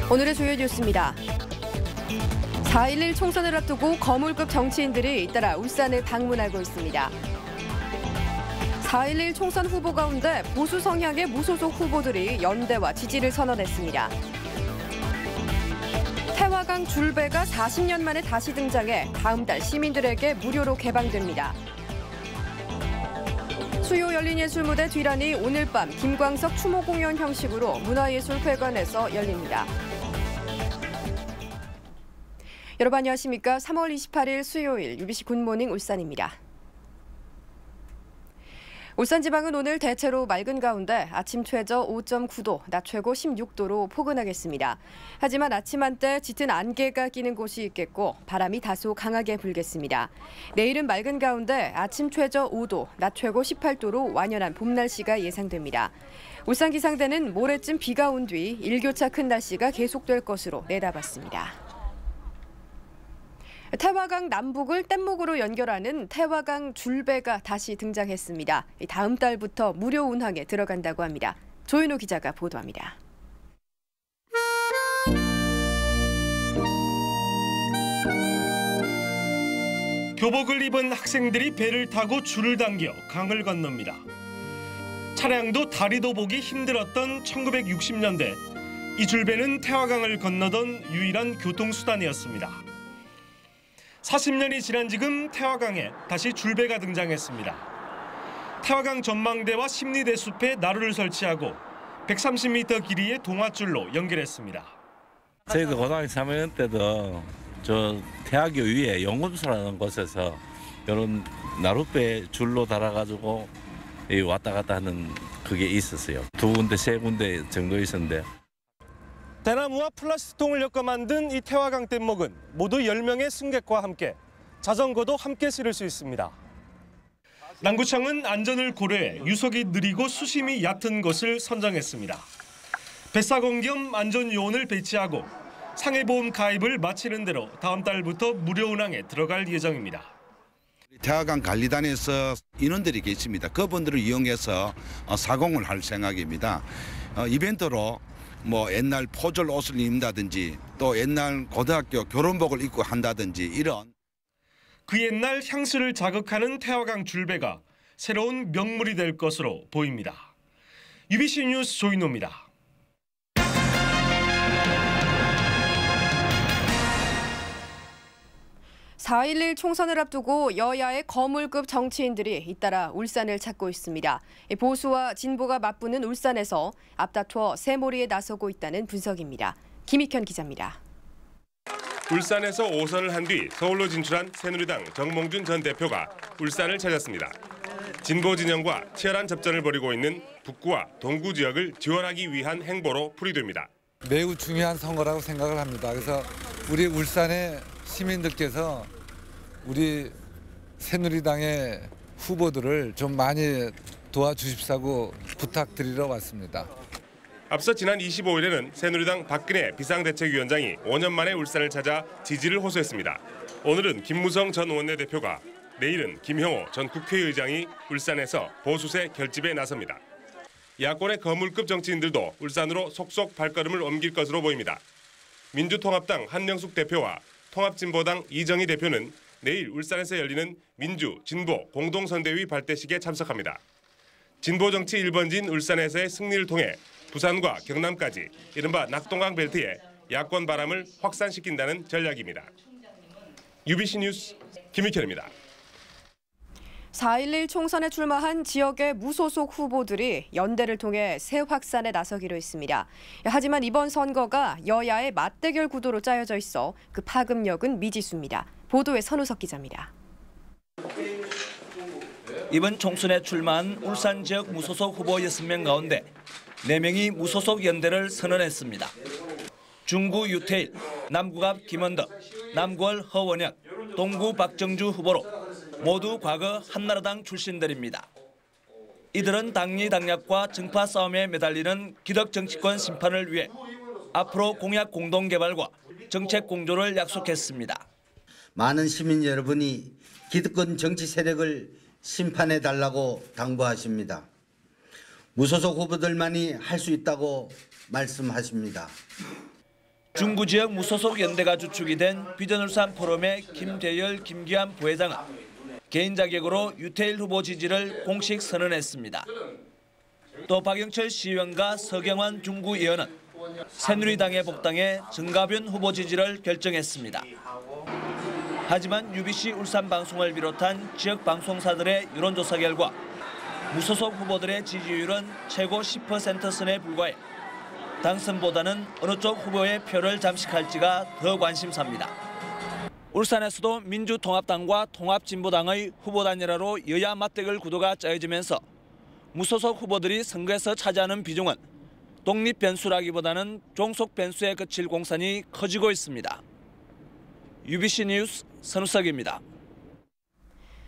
오늘의 주요 뉴스입니다. 4.11 총선을 앞두고 거물급 정치인들이 잇따라 울산을 방문하고 있습니다. 4.11 총선 후보 가운데 보수 성향의 무소속 후보들이 연대와 지지를 선언했습니다. 태화강 줄배가 40년 만에 다시 등장해 다음 달 시민들에게 무료로 개방됩니다. 수요 열린예술무대 뒤란이 오늘 밤 김광석 추모 공연 형식으로 문화예술회관에서 열립니다. 여러분 안녕하십니까? 3월 28일 수요일 UBC 굿모닝 울산입니다. 울산지방은 오늘 대체로 맑은 가운데 아침 최저 5.9도, 낮 최고 16도로 포근하겠습니다. 하지만 아침 한때 짙은 안개가 끼는 곳이 있겠고 바람이 다소 강하게 불겠습니다. 내일은 맑은 가운데 아침 최저 5도, 낮 최고 18도로 완연한 봄 날씨가 예상됩니다. 울산기상대는 모레쯤 비가 온 뒤 일교차 큰 날씨가 계속될 것으로 내다봤습니다. 태화강 남북을 뗏목으로 연결하는 태화강 줄배가 다시 등장했습니다. 다음 달부터 무료 운항에 들어간다고 합니다. 조윤호 기자가 보도합니다. 교복을 입은 학생들이 배를 타고 줄을 당겨 강을 건넙니다. 차량도 다리도 보기 힘들었던 1960년대, 이 줄배는 태화강을 건너던 유일한 교통수단이었습니다. 40년이 지난 지금 태화강에 다시 줄배가 등장했습니다. 태화강 전망대와 심리대 숲에 나루를 설치하고 130m 길이의 동화줄로 연결했습니다. 저희도 고등학교 3학년 때도 저 태화교 위에 연금소라는 곳에서 이런 나룻배 줄로 달아가지고 왔다 갔다 하는 그게 있었어요. 2군데, 3군데 정도 있었는데. 대나무와 플라스틱통을 엮어 만든 이 태화강 뗏목은 모두 10명의 승객과 함께 자전거도 함께 실을 수 있습니다. 남구청은 안전을 고려해 유속이 느리고 수심이 얕은 곳을 선정했습니다. 뱃사공 겸 안전요원을 배치하고 상해보험 가입을 마치는 대로 다음 달부터 무료 운항에 들어갈 예정입니다. 태화강 관리단에서 인원들이 계십니다. 그분들을 이용해서 사공을 할 생각입니다. 이벤트로 옛날 포졸 옷을 입는다든지 또 옛날 고등학교 교론복을 입고 한다든지 이런 그 옛날 향수를 자극하는 태화강 줄배가 새로운 명물이 될 것으로 보입니다. UBC 뉴스 조인호입니다. (4.11) 총선을 앞두고 여야의 거물급 정치인들이 잇따라 울산을 찾고 있습니다. 보수와 진보가 맞붙는 울산에서 앞다투어 새몰이에 나서고 있다는 분석입니다. 김익현 기자입니다. 울산에서 5선을 한 뒤 서울로 진출한 새누리당 정몽준 전 대표가 울산을 찾았습니다. 진보 진영과 치열한 접전을 벌이고 있는 북구와 동구 지역을 지원하기 위한 행보로 풀이됩니다. 매우 중요한 선거라고 생각을 합니다. 그래서 우리 울산의 시민들께서 우리 새누리당의 후보들을 좀 많이 도와주십사고 부탁드리러 왔습니다. 앞서 지난 25일에는 새누리당 박근혜 비상대책위원장이 5년 만에 울산을 찾아 지지를 호소했습니다. 오늘은 김무성 전 원내대표가, 내일은 김형호 전 국회의장이 울산에서 보수세 결집에 나섭니다. 야권의 거물급 정치인들도 울산으로 속속 발걸음을 옮길 것으로 보입니다. 민주통합당 한명숙 대표와 통합진보당 이정희 대표는 내일 울산에서 열리는 민주, 진보 공동선대위 발대식에 참석합니다. 진보정치 1번지인 울산에서의 승리를 통해 부산과 경남까지 이른바 낙동강 벨트에 야권 바람을 확산시킨다는 전략입니다. UBC 뉴스 김익현입니다. 4.11 총선에 출마한 지역의 무소속 후보들이 연대를 통해 새 확산에 나서기로 했습니다. 하지만 이번 선거가 여야의 맞대결 구도로 짜여져 있어 그 파급력은 미지수입니다. 보도에 선우석 기자입니다. 이번 총선에 출마한 울산 지역 무소속 후보 6명 가운데 4명이 무소속 연대를 선언했습니다. 중구 유태일, 남구갑 김원덕, 남구월 허원혁, 동구 박정주 후보로 모두 과거 한나라당 출신들입니다. 이들은 당리 당략과 정파 싸움에 매달리는 기득 정치권 심판을 위해 앞으로 공약 공동 개발과 정책 공조를 약속했습니다. 많은 시민 여러분이 기득권 정치 세력을 심판해달라고 당부하십니다. 무소속 후보들만이 할 수 있다고 말씀하십니다. 중구 지역 무소속 연대가 주축이 된 비전울산 포럼의 김대열, 김기환 부회장은 개인 자격으로 유태일 후보 지지를 공식 선언했습니다. 또 박영철 시의원과 서경환 중구 의원은 새누리당에 복당해 정가변 후보 지지를 결정했습니다. 하지만 UBC 울산 방송을 비롯한 지역 방송사들의 여론조사 결과 무소속 후보들의 지지율은 최고 10% 선에 불과해 당선보다는 어느 쪽 후보의 표를 잠식할지가 더 관심사입니다. 울산에서도 민주통합당과 통합진보당의 후보 단일화로 여야 맞대결 구도가 짜여지면서 무소속 후보들이 선거에서 차지하는 비중은 독립 변수라기보다는 종속 변수에 그칠 공산이 커지고 있습니다. UBC 뉴스 선우석입니다.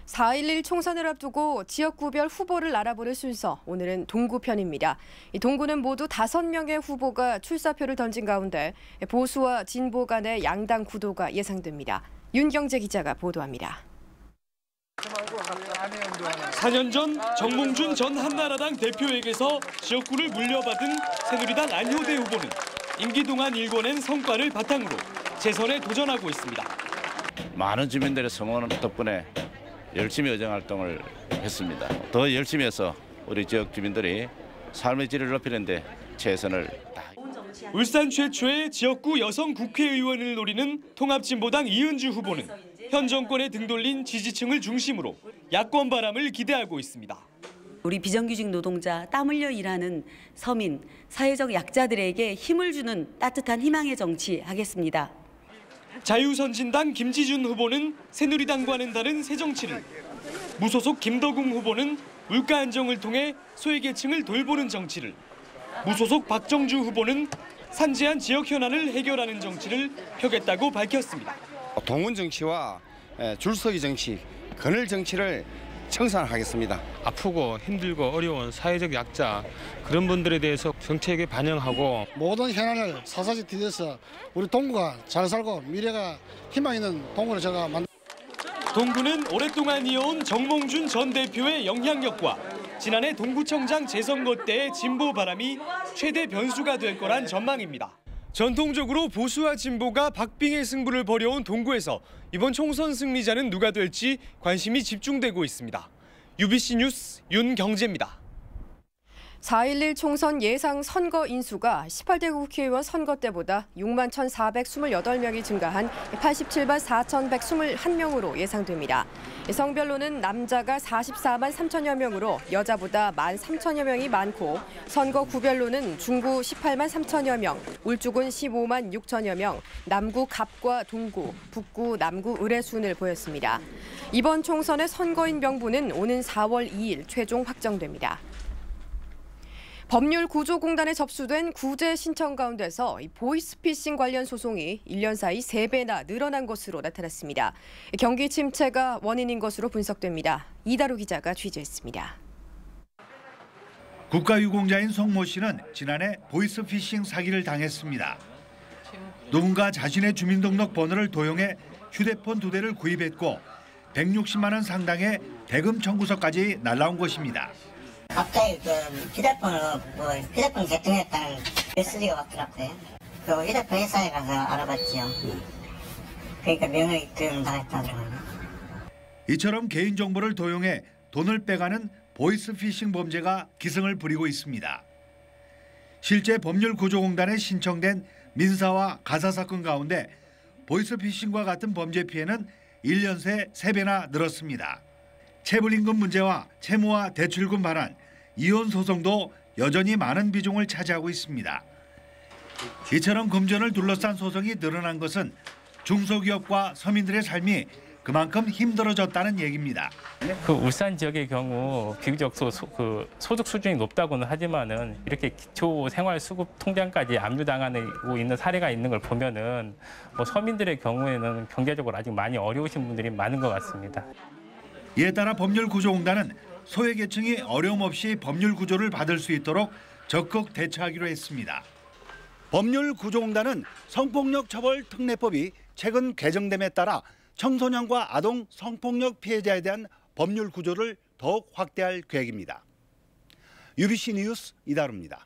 4.11 총선을 앞두고 지역구별 후보를 알아보는 순서, 오늘은 동구편입니다. 이 동구는 모두 5명의 후보가 출사표를 던진 가운데 보수와 진보 간의 양당 구도가 예상됩니다. 윤경재 기자가 보도합니다. 4년 전 정몽준 전 한나라당 대표에게서 지역구를 물려받은 새누리당 안효대 후보는 임기 동안 일궈낸 성과를 바탕으로 재선에 도전하고 있습니다. 많은 주민들의 성원 덕분에 열심히 의정활동을 했습니다. 더 열심히 해서 우리 지역 주민들이 삶의 질을 높이는 데 최선을 다하겠습니다. 울산 최초의 지역구 여성 국회의원을 노리는 통합진보당 이은주 후보는 현 정권에 등 돌린 지지층을 중심으로 야권 바람을 기대하고 있습니다. 우리 비정규직 노동자, 땀 흘려 일하는 서민, 사회적 약자들에게 힘을 주는 따뜻한 희망의 정치 하겠습니다. 자유선진당 김지준 후보는 새누리당과는 다른 새정치를, 무소속 김덕웅 후보는 물가 안정을 통해 소외계층을 돌보는 정치를, 무소속 박정주 후보는 산재한 지역 현안을 해결하는 정치를 펴겠다고 밝혔습니다. 동원 정치와 줄서기 정치, 그늘 정치를 청산하겠습니다. 아프고 힘들고 어려운 사회적 약자, 그런 분들에 대해서 정책에 반영하고 모든 현안을 사사지 뒤에서 우리 동구가 잘 살고 미래가 희망 있는 동구를 제가 동구는 오랫동안 이어온 정몽준 전 대표의 영향력과 지난해 동구청장 재선거 때의 진보 바람이 최대 변수가 될 거란 전망입니다. 전통적으로 보수와 진보가 박빙의 승부를 벌여온 동구에서 이번 총선 승리자는 누가 될지 관심이 집중되고 있습니다. UBC 뉴스 윤경재입니다. 4.11 총선 예상 선거 인수가 18대 국회의원 선거 때보다 6만 1,428명이 증가한 87만 4,121명으로 예상됩니다. 성별로는 남자가 44만 3천여 명으로 여자보다 1만 3천여 명이 많고, 선거 구별로는 중구 18만 3천여 명, 울주군 15만 6천여 명, 남구 갑과 동구, 북구 남구 을의 순을 보였습니다. 이번 총선의 선거인 명부는 오는 4월 2일 최종 확정됩니다. 법률구조공단에 접수된 구제 신청 가운데서 보이스피싱 관련 소송이 1년 사이 3배나 늘어난 것으로 나타났습니다. 경기 침체가 원인인 것으로 분석됩니다. 이다루 기자가 취재했습니다. 국가유공자인 송모 씨는 지난해 보이스피싱 사기를 당했습니다. 누군가 자신의 주민등록 번호를 도용해 휴대폰 2대를 구입했고 160만 원 상당의 대금 청구서까지 날라온 것입니다. 갑자기 휴대폰 개통했다는 메시지가 왔더라고요. 그 휴대폰 회사에 가서 알아봤지요. 그러니까 명예훼손 당했다더라고요. 이처럼 개인정보를 도용해 돈을 빼가는 보이스피싱 범죄가 기승을 부리고 있습니다. 실제 법률구조공단에 신청된 민사와 가사사건 가운데 보이스피싱과 같은 범죄 피해는 1년 새 3배나 늘었습니다. 체불임금 문제와 채무와 대출금 반환, 이혼 소송도 여전히 많은 비중을 차지하고 있습니다. 이처럼 금전을 둘러싼 소송이 늘어난 것은 중소기업과 서민들의 삶이 그만큼 힘들어졌다는 얘기입니다. 그 울산 지역의 경우 비교적 소득 수준이 높다고는 하지만은 이렇게 기초 생활 수급 통장까지 압류당하고 있는 사례가 있는 걸 보면은 서민들의 경우에는 경제적으로 아직 많이 어려우신 분들이 많은 것 같습니다. 이에 따라 법률구조공단은 소외계층이 어려움 없이 법률구조를 받을 수 있도록 적극 대처하기로 했습니다. 법률구조공단은 성폭력처벌특례법이 최근 개정됨에 따라 청소년과 아동 성폭력 피해자에 대한 법률구조를 더욱 확대할 계획입니다. UBC 뉴스 이다루입니다.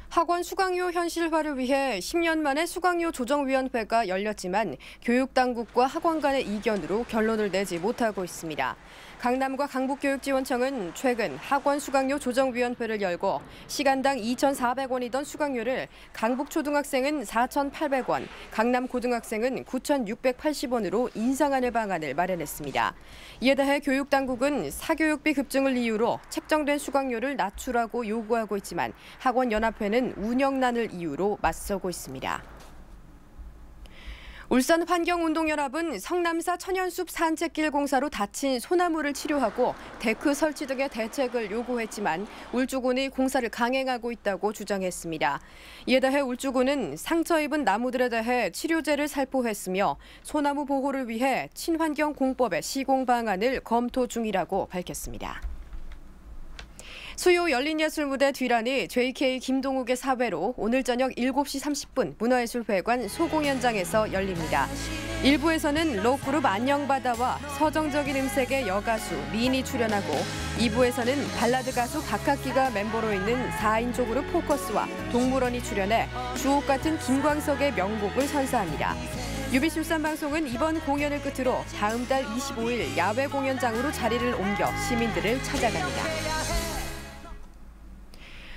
학원 수강료 현실화를 위해 10년 만에 수강료 조정위원회가 열렸지만 교육당국과 학원 간의 이견으로 결론을 내지 못하고 있습니다. 강남과 강북교육지원청은 최근 학원 수강료 조정위원회를 열고 시간당 2,400원이던 수강료를 강북초등학생은 4,800원, 강남고등학생은 9,680원으로 인상하는 방안을 마련했습니다. 이에 대해 교육당국은 사교육비 급증을 이유로 책정된 수강료를 낮추라고 요구하고 있지만 학원연합회는 운영난을 이유로 맞서고 있습니다. 울산 환경운동연합은 성남사 천연숲 산책길 공사로 다친 소나무를 치료하고 데크 설치 등의 대책을 요구했지만 울주군이 공사를 강행하고 있다고 주장했습니다. 이에 대해 울주군은 상처 입은 나무들에 대해 치료제를 살포했으며 소나무 보호를 위해 친환경공법의 시공 방안을 검토 중이라고 밝혔습니다. 수요 열린예술무대 뒤란이 JK 김동욱의 사회로 오늘 저녁 7시 30분 문화예술회관 소공연장에서 열립니다. 1부에서는 록그룹 안녕바다와 서정적인 음색의 여가수 린이 출연하고 2부에서는 발라드 가수 박학기가 멤버로 있는 4인조 그룹 포커스와 동물원이 출연해 주옥 같은 김광석의 명곡을 선사합니다. UBC 울산방송은 이번 공연을 끝으로 다음 달 25일 야외 공연장으로 자리를 옮겨 시민들을 찾아갑니다.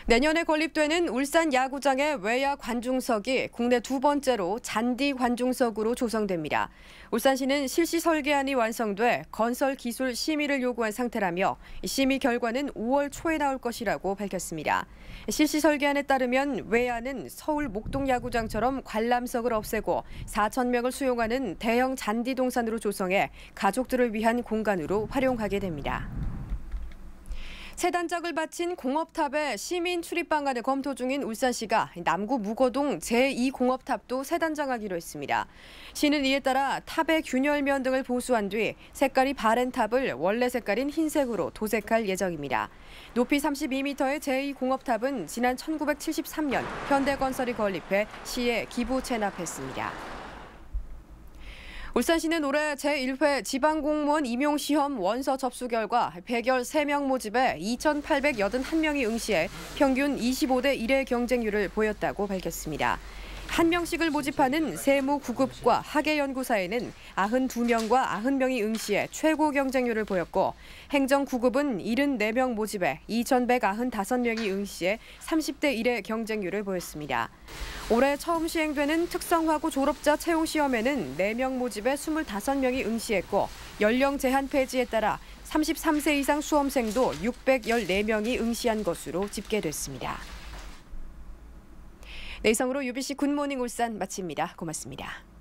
내년에 건립되는 울산 야구장의 외야 관중석이 국내 두 번째로 잔디 관중석으로 조성됩니다. 울산시는 실시 설계안이 완성돼 건설 기술 심의를 요구한 상태라며 심의 결과는 5월 초에 나올 것이라고 밝혔습니다. 실시 설계안에 따르면 외야는 서울 목동야구장처럼 관람석을 없애고 4,000명을 수용하는 대형 잔디 동산으로 조성해 가족들을 위한 공간으로 활용하게 됩니다. 새 단짝을 바친 공업탑의 시민 출입 방안을 검토 중인 울산시가 남구 무거동 제2공업탑도 새 단장하기로 했습니다. 시는 이에 따라 탑의 균열면 등을 보수한 뒤 색깔이 바랜 탑을 원래 색깔인 흰색으로 도색할 예정입니다. 높이 32m의 제2공업탑은 지난 1973년 현대건설이 건립해 시에 기부 체납했습니다. 울산시는 올해 제1회 지방공무원 임용시험 원서 접수 결과 백열 3명 모집에 2,881명이 응시해 평균 25대 1의 경쟁률을 보였다고 밝혔습니다. 1명씩을 모집하는 세무 9급과 학예연구사에는 92명과 90명이 응시해 최고 경쟁률을 보였고 행정 9급은 74명 모집에 2,195명이 응시해 30대 1의 경쟁률을 보였습니다. 올해 처음 시행되는 특성화고 졸업자 채용시험에는 4명 모집에 25명이 응시했고 연령 제한 폐지에 따라 33세 이상 수험생도 614명이 응시한 것으로 집계됐습니다. 네, 이상으로 UBC 굿모닝 울산 마칩니다. 고맙습니다.